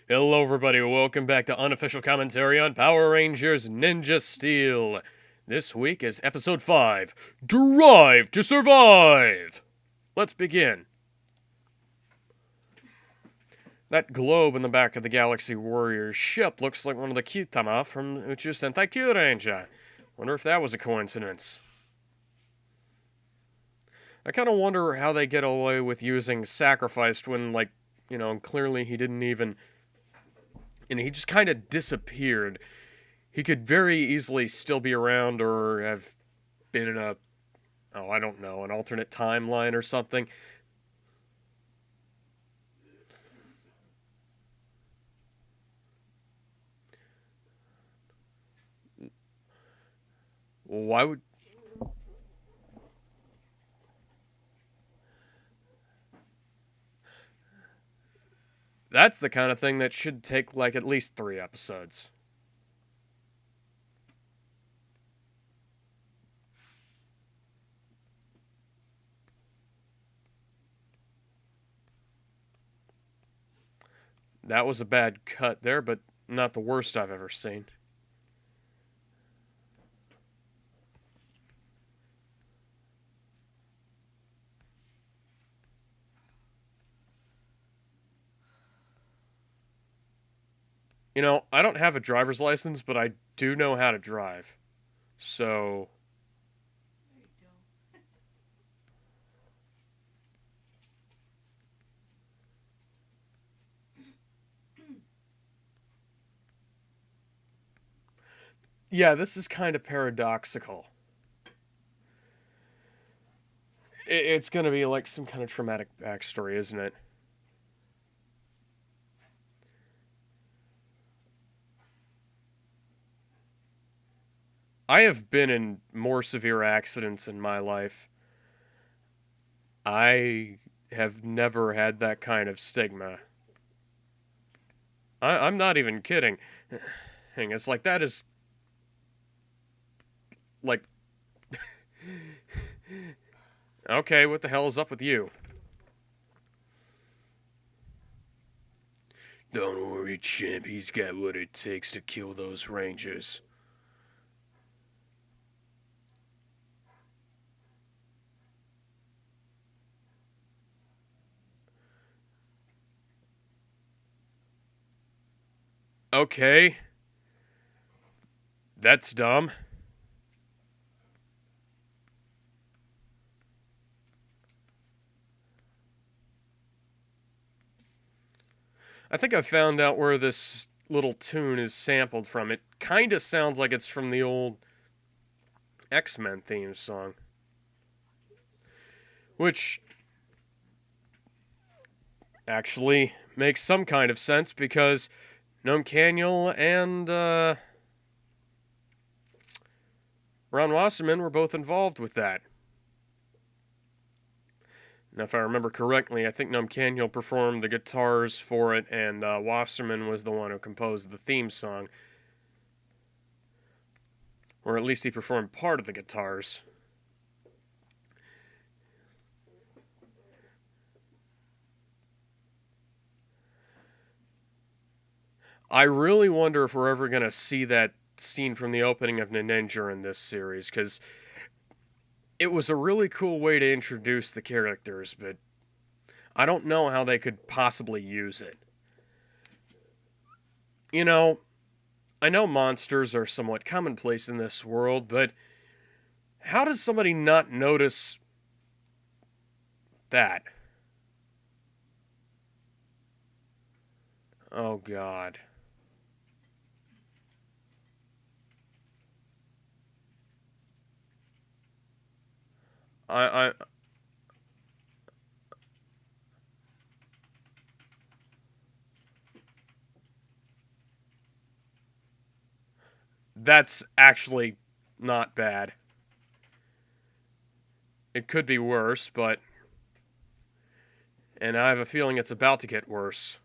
Hello, everybody. Welcome back to Unofficial Commentary on Power Rangers Ninja Steel. This week is Episode 5 Drive to Survive! Let's begin. That globe in the back of the Galaxy Warriors ship looks like one of the Kitama from Uchu Sentai Kyuranger. Wonder if that was a coincidence. I kind of wonder how they get away with using Sacrificed when, clearly he didn't even. He just kind of disappeared. He could very easily still be around or have been in I don't know, an alternate timeline or something. Why would. That's the kind of thing that should take, at least 3 episodes. That was a bad cut there, but not the worst I've ever seen. I don't have a driver's license, but I do know how to drive. So. Yeah, this is kind of paradoxical. It's gonna be like some kind of traumatic backstory, isn't it? I have been in more severe accidents in my life. I have never had that kind of stigma. I'm not even kidding. It's like that is. Like. Okay, what the hell is up with you? Don't worry, champ. He's got what it takes to kill those Rangers. Okay. That's dumb. I think I found out where this little tune is sampled from. It kind of sounds like it's from the old X-Men theme song. Which actually makes some kind of sense because Noam Caniel and Ron Wasserman were both involved with that. Now, if I remember correctly, I think Noam Caniel performed the guitars for it, and Wasserman was the one who composed the theme song. Or at least he performed part of the guitars. I really wonder if we're ever going to see that scene from the opening of Ninja in this series, because it was a really cool way to introduce the characters, but I don't know how they could possibly use it. I know monsters are somewhat commonplace in this world, but how does somebody not notice that? Oh, God. I that's actually not bad. It could be worse, but. And I have a feeling it's about to get worse.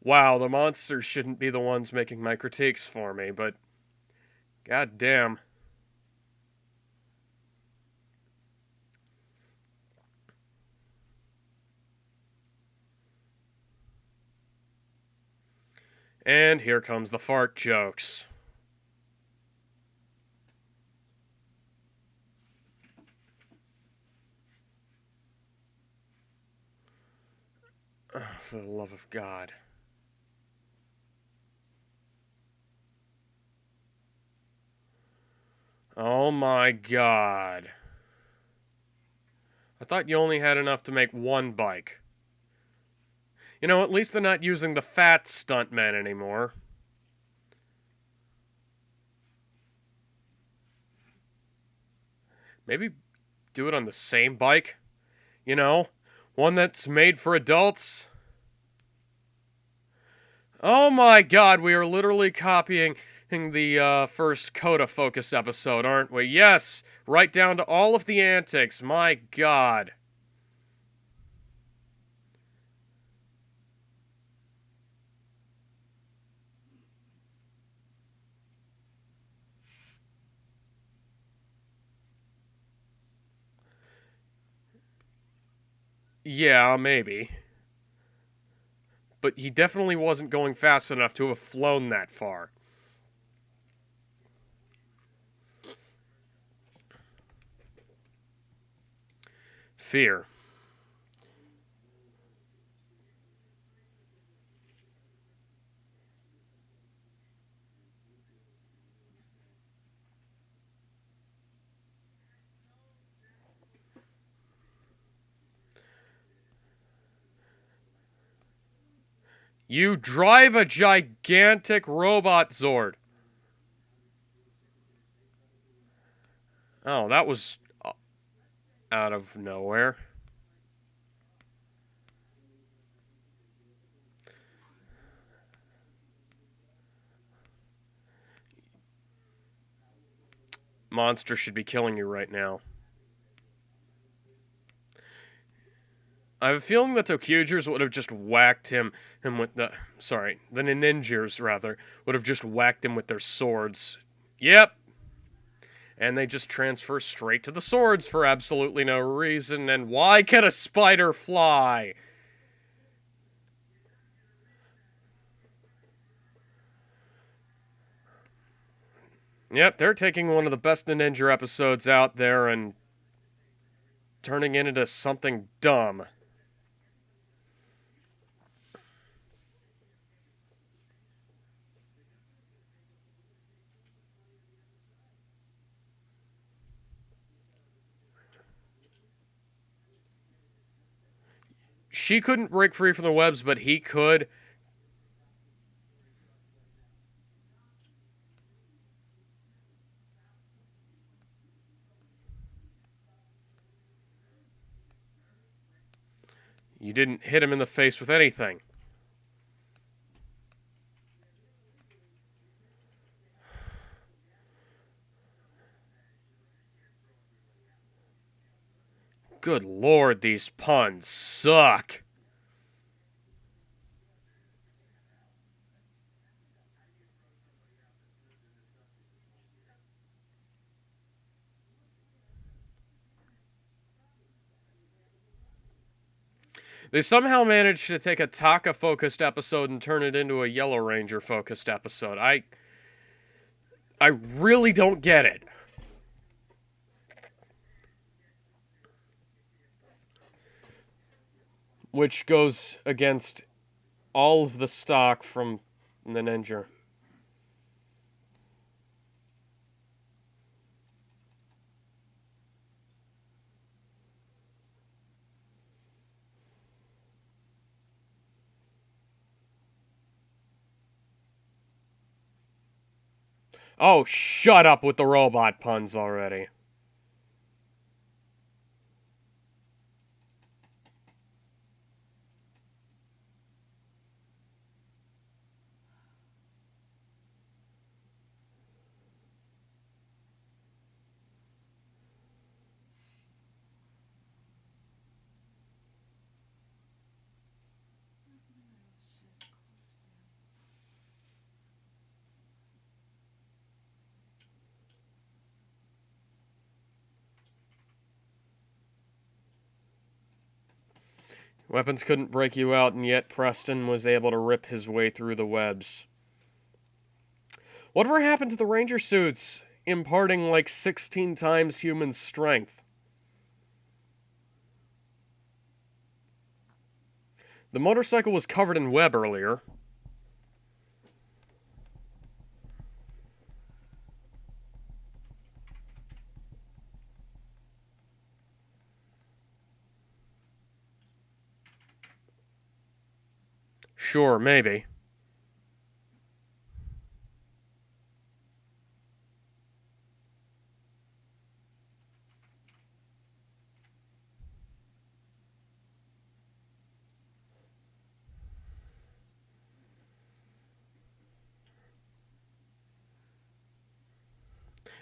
Wow, the monsters shouldn't be the ones making my critiques for me, but God damn. And here comes the fart jokes. Oh, for the love of God. Oh my God. I thought you only had enough to make one bike. You know, at least they're not using the fat stuntmen anymore. Maybe do it on the same bike? You know, one that's made for adults? Oh my God, we are literally copying the first Coda Focus episode, aren't we? Yes, right down to all of the antics. My God. Yeah, maybe. But he definitely wasn't going fast enough to have flown that far. Fear. You drive a gigantic robot Zord. Oh, that was out of nowhere. Monster should be killing you right now. I have a feeling that the Kyujers would have just whacked him with the ninjas rather would have just whacked him with their swords. Yep. And they just transfer straight to the swords for absolutely no reason. And why can a spider fly? Yep, they're taking one of the best Ninja episodes out there and turning it into something dumb. She couldn't break free from the webs, but he could. You didn't hit him in the face with anything. Good lord, these puns suck. They somehow managed to take a Taka-focused episode and turn it into a Yellow Ranger-focused episode. I really don't get it. Which goes against all of the stock from the Ninja. Oh, shut up with the robot puns already. Weapons couldn't break you out, and yet Preston was able to rip his way through the webs. Whatever happened to the Ranger suits, imparting like 16 times human strength? The motorcycle was covered in web earlier. Sure, maybe.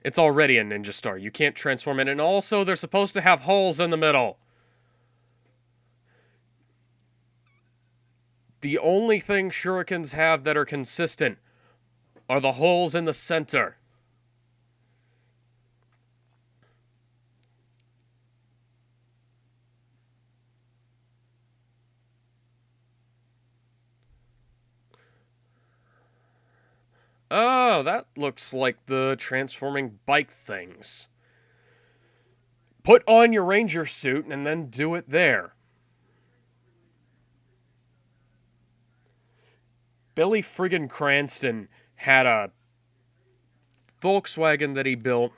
It's already a Ninja Star. You can't transform it. And also, they're supposed to have holes in the middle. The only thing shurikens have that are consistent are the holes in the center. Oh, that looks like the transforming bike things. Put on your ranger suit and then do it there. Billy friggin' Cranston had a Volkswagen that he built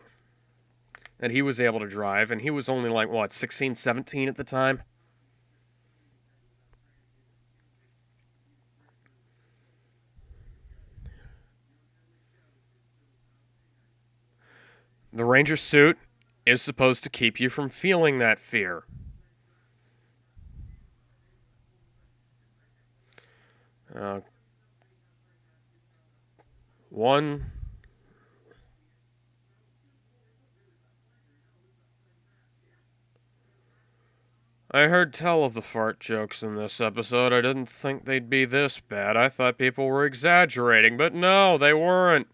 that he was able to drive, and he was only like, what, 16, 17 at the time? The ranger suit is supposed to keep you from feeling that fear. One. I heard tell of the fart jokes in this episode. I didn't think they'd be this bad. I thought people were exaggerating, but no, they weren't.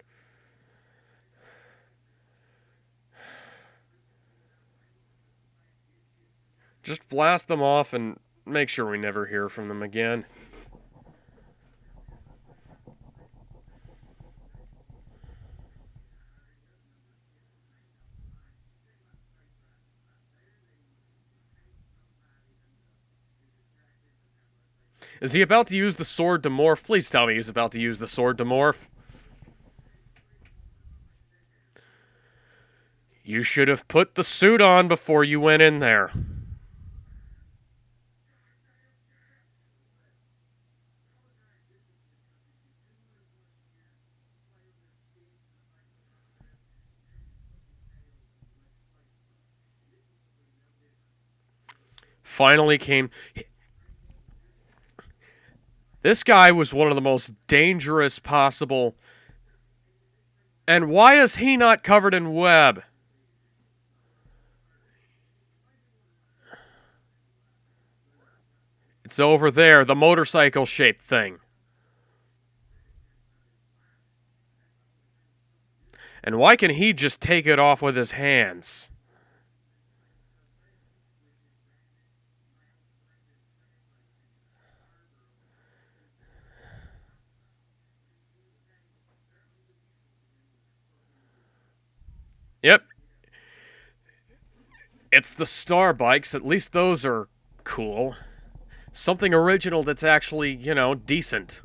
Just blast them off and make sure we never hear from them again. Is he about to use the sword to morph? Please tell me he's about to use the sword to morph. You should have put the suit on before you went in there. Finally came... This guy was one of the most dangerous possible. And why is he not covered in web? It's over there, the motorcycle-shaped thing. And why can he just take it off with his hands? Yep. It's the Star bikes. At least those are cool. Something original that's actually, decent.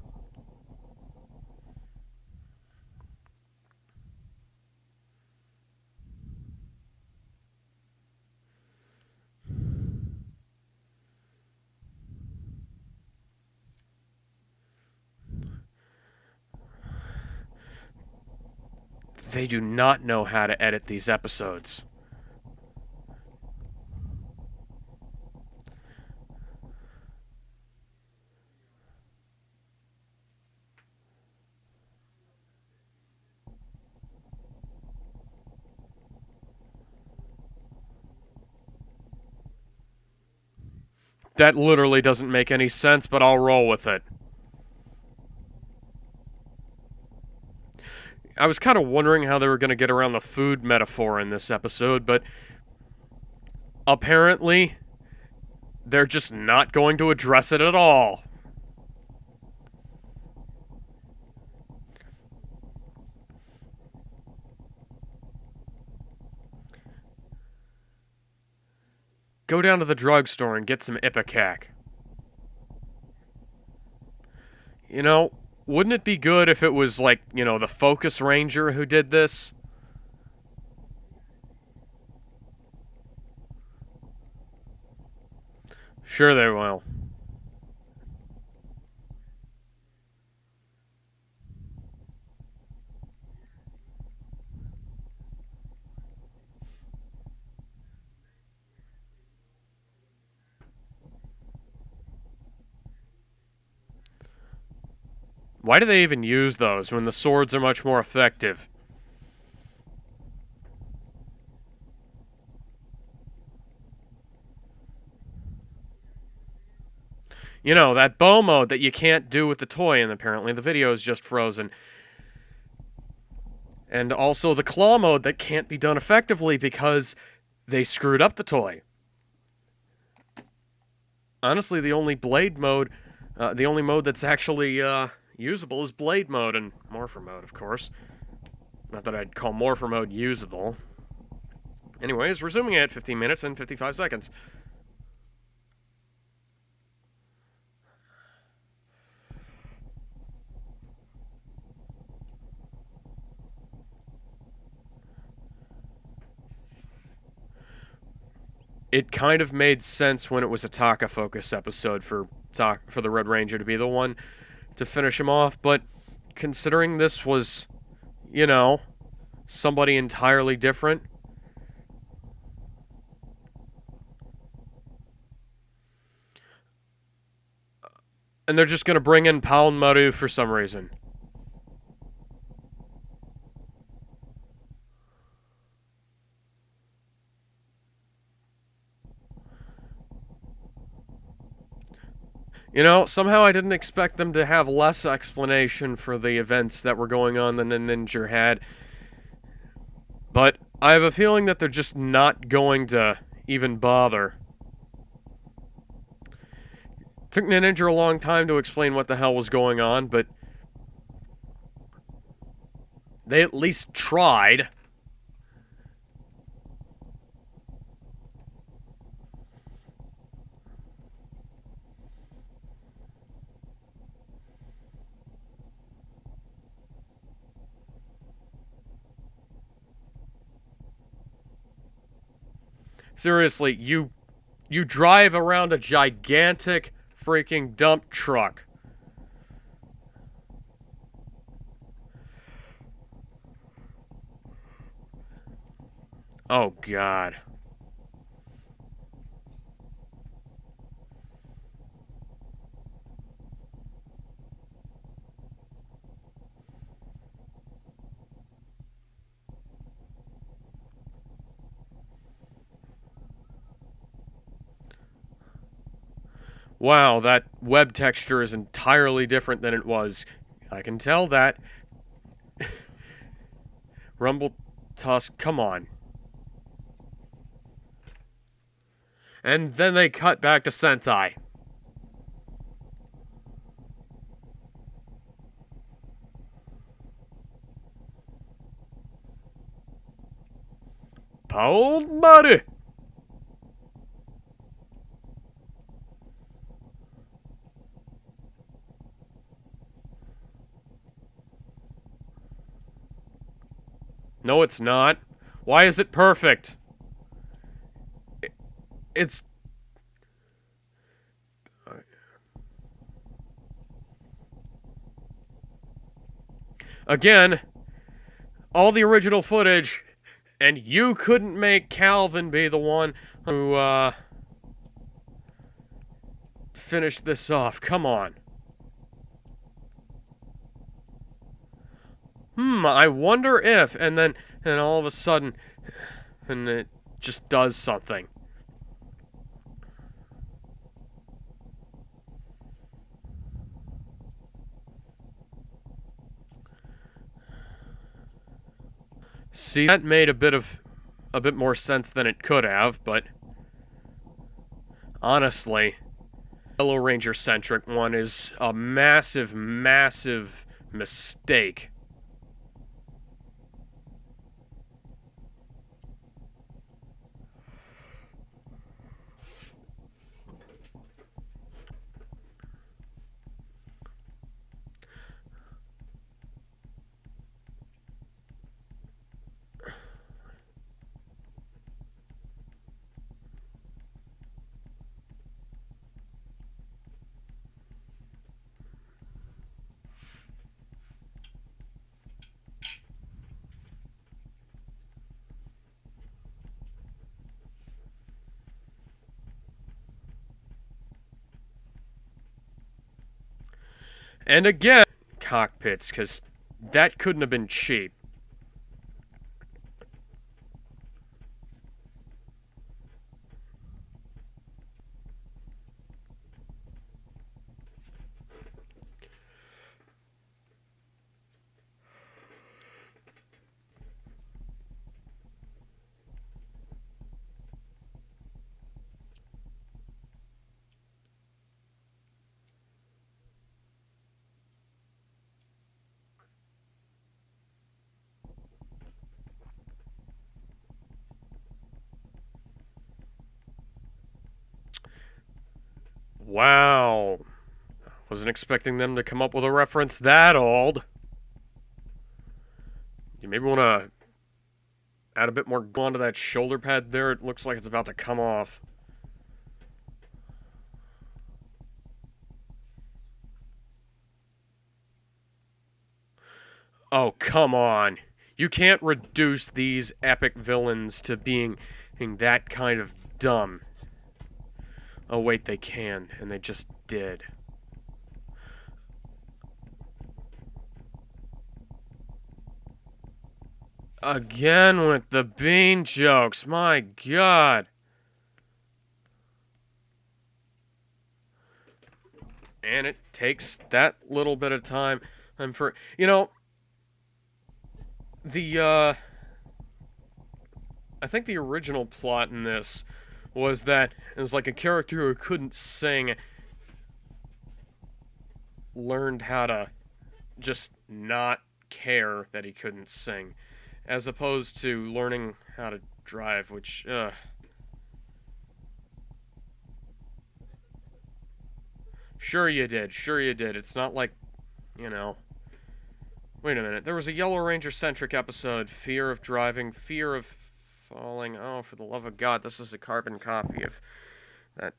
They do not know how to edit these episodes. That literally doesn't make any sense, but I'll roll with it. I was kind of wondering how they were going to get around the food metaphor in this episode, but apparently they're just not going to address it at all. Go down to the drugstore and get some Ipecac. You know, wouldn't it be good if it was like, you know, the Focus Ranger who did this? Sure they will. Why do they even use those when the swords are much more effective? You know, that bow mode that you can't do with the toy, and apparently the video is just frozen. And also the claw mode that can't be done effectively because they screwed up the toy. Honestly, the only blade mode, the only mode that's actually usable is blade mode and morpher mode, of course. Not that I'd call morpher mode usable. Anyways, resuming at 15 minutes and 55 seconds. It kind of made sense when it was a Taka focus episode for the Red Ranger to be the one to finish him off, but considering this was, you know, somebody entirely different, and they're just going to bring in Paul Maru for some reason. You know, somehow I didn't expect them to have less explanation for the events that were going on than the Ninja had. But I have a feeling that they're just not going to even bother. Took Ninja a long time to explain what the hell was going on, but they at least tried. Seriously, you drive around a gigantic freaking dump truck. Oh, God. Wow, that web texture is entirely different than it was. I can tell that. Rumble Tusk, come on. And then they cut back to Sentai. Paul Maru! No, it's not. Why is it perfect? It's... Again, all the original footage, and you couldn't make Calvin be the one who, finish this off. Come on. I wonder if, and then all of a sudden, and it just does something. See, that made a bit more sense than it could have, but Honestly, Yellow Ranger-centric one is a massive, massive mistake. And again, cockpits, because that couldn't have been cheap. Wow. Wasn't expecting them to come up with a reference that old. You maybe want to add a bit more glue onto that shoulder pad there. It looks like it's about to come off. Oh, come on. You can't reduce these epic villains to being that kind of dumb. Oh, wait, they can, and they just did. Again with the bean jokes, my god. And it takes that little bit of time. And for, you know, I think the original plot in this was that it was like a character who couldn't sing learned how to just not care that he couldn't sing, as opposed to learning how to drive, which, Sure you did, sure you did. It's not like, you know... Wait a minute, there was a Yellow Ranger-centric episode, Fear of Driving, Fear of Falling. Oh, for the love of God, this is a carbon copy of that,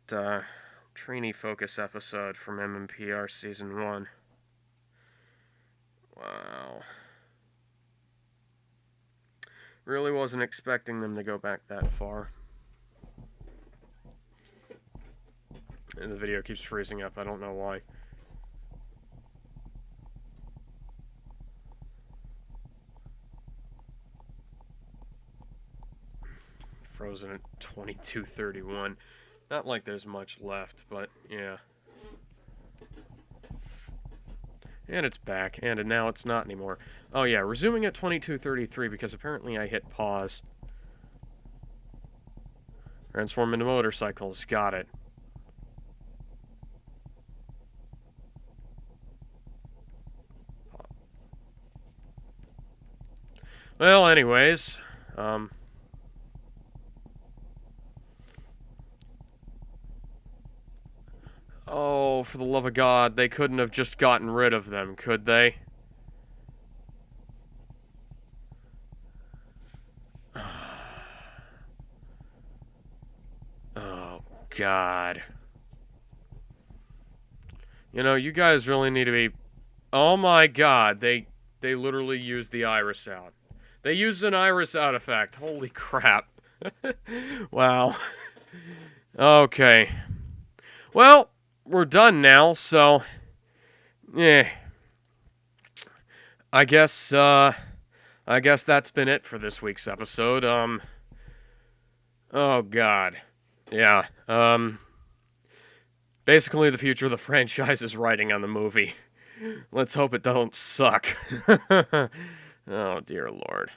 Trini Focus episode from MMPR Season 1. Wow. Really wasn't expecting them to go back that far. And the video keeps freezing up, I don't know why. Frozen at 22:31. Not like there's much left, but yeah. And it's back, and now it's not anymore. Oh yeah, resuming at 22:33 because apparently I hit pause. Transform into motorcycles, got it. Well, anyways, oh, for the love of God, they couldn't have just gotten rid of them, could they? Oh, God. You know, you guys really need to be... Oh my God, they literally used the iris out. They used an iris out effect. Holy crap. Wow. Okay. Well, we're done now, so... Yeah. I guess that's been it for this week's episode. Oh, God. Yeah, basically the future of the franchise is riding on the movie. Let's hope it don't suck. Oh, dear Lord.